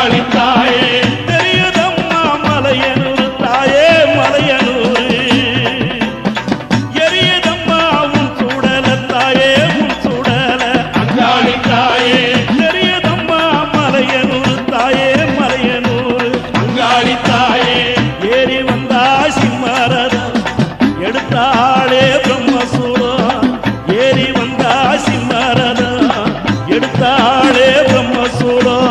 அங்காளி தாயே தெரியுதம்மா மலையனூர் தாயே மலையனூர் எரியுதம்மா உன் சுடல தாயே உன் சுடல அங்காளி தாயே தெரியுதம்மா மலையனூர் தாயே மலையனூர் அங்காளி தாயே ஏறி வந்தா சிம்மரதம் எடுத்தாளே பிரம்மசூடம் ஏறி வந்தா சிம்மரதம் எடுத்தாளே பிரம்மசூடம்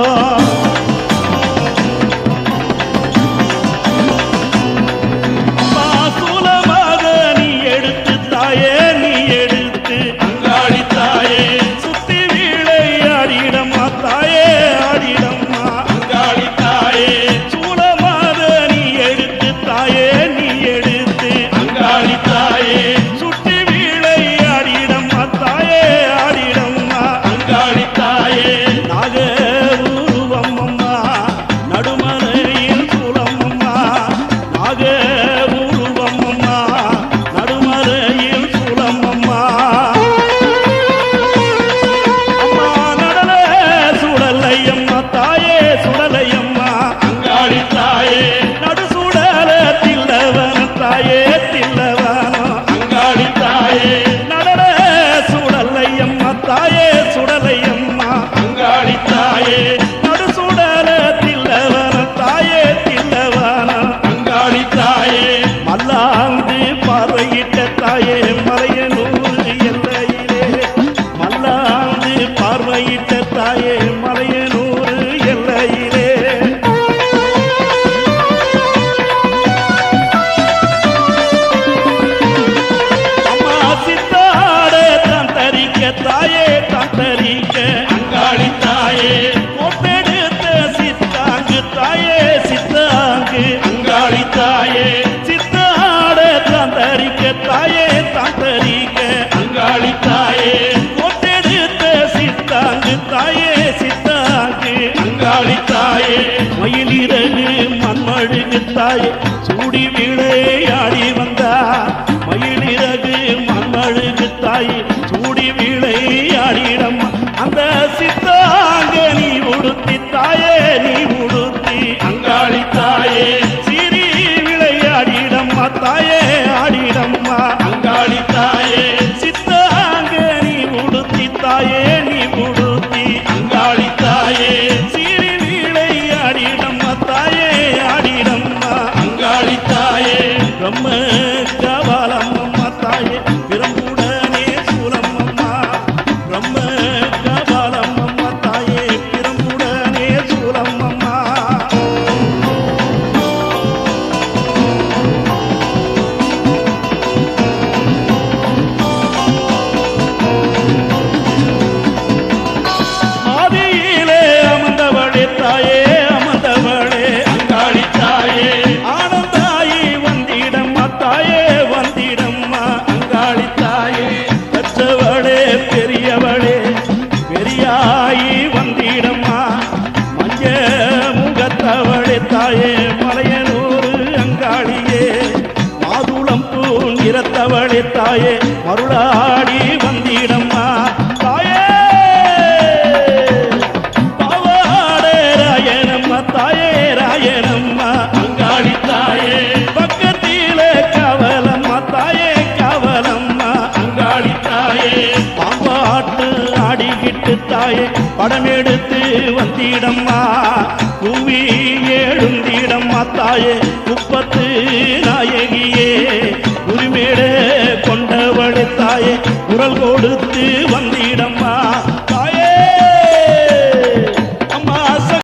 சூலமாக நீ எடுத்து தாயே நீ எடுத்து அங்காளி தாயே சுத்தி வீழை ஆடிடம்மா தாயே ஆடிடம்மா அங்காளி தாயே சூலமாக நீ எடுத்து தாயே நீ எடுத்து அங்காளி தாயே சுத்தி வீழை ஆடிடம்மா தாயே ஆடிடம்மா அங்காளி தாயே நாக உருவம்மம்மா நடுமலையில் சூலம்மம்மா நாக உருவம்மம்மா நடுமலையில் சூலம்மம்மா அம்மா நடல சுடலையம்மா தாயே சுடலையம்மா அங்காளி தாயே நடு சுடல தில்லவன தாயே தில்லவனம் அங்காளி தாயே நடல சுடலையம்மா தாயே சுடலையம்மா அங்காளி தாயே நடு சுடல தில்லவன தாயே தில்லவனம் அங்காளி தாயே மல்லாந்து பார்வையிட்ட தாயே மலையனூர் எல்லையிலே மல்லாந்து பார்வையிட்ட தாயே மலையனூர் எல்லையிலே அம்மா சித்தாட தான் தரிக்க தாயே தான் தரிக்க அங்காளி தாயே கோப்பெடுத்த சித்தாங்கு தாயே சித்தாங்கு அங்காளி தாயே சித்தாட தான் தரிக்க தாயே தான் தரிக்க அங்காளி தாயே கோட்டெடுத்த சித்தாங்கு தாயே சித்தாங்கு அங்காளி தாயே மயிலிறகு மண்மழுகு தாயே சூடி விளையாடி வந்தா மயிலிறகு மண்மழுகு தாயே சூடி விளையாடிடம்மா அந்த சித்தாங்க நீ உடுத்தி தாயே நீ உடுத்தி அங்காளி தாயே சிறி விளையாடிடம்மா தாயே ஆடிடம்மா அங்காளி தாயே சித்தாங்க நீ உடுத்தி தாயே நீ உடுத்தி அங்காளி தாயே சிறி விளையாடிடம்மா தாயே ஆடிடம்மா அங்காளி தாயே பிரம்ம கபாலம்மம்மா தாயே பிரம்புடனே சூலம்மம்மா பிரம்ம கபாலம்மம்மா தாயே பிரம்புடனே சூலம்மம்மா ஆதியிலே அமர்ந்தவளே தாயே அமர்ந்தவளே அங்காளி தாயே ஆனந்தாயி வந்திடம்மா தாயே வந்திடம்மா அங்காளி தாயே பெற்றவளே பெரியவளே பெரியாயி வந்திடம்மா மஞ்ச முகத்தவளே தாயே மலையனூர் அங்காளியே மாதுளம் பூ நிறத்தவளே தாயே மருளாடி வந்திடம்மா தாயே பாவாடே ராயனம்மா தாயே ராயனம்மா அங்காளி தாயே பக்கத்திலே கவலம்மா தாயே கவலம்மா அங்காளி தாயே பாம்பாட்டு ஆடிக்கிட்டு தாயே படம் எடுத்து வந்திடம்மா குவி எழுந்திடம்மா தாயே குப்பத்து நாயகியே உரிமேட கொண்டவளே தாயே குரல் கொடுத்து வந்திடம்மா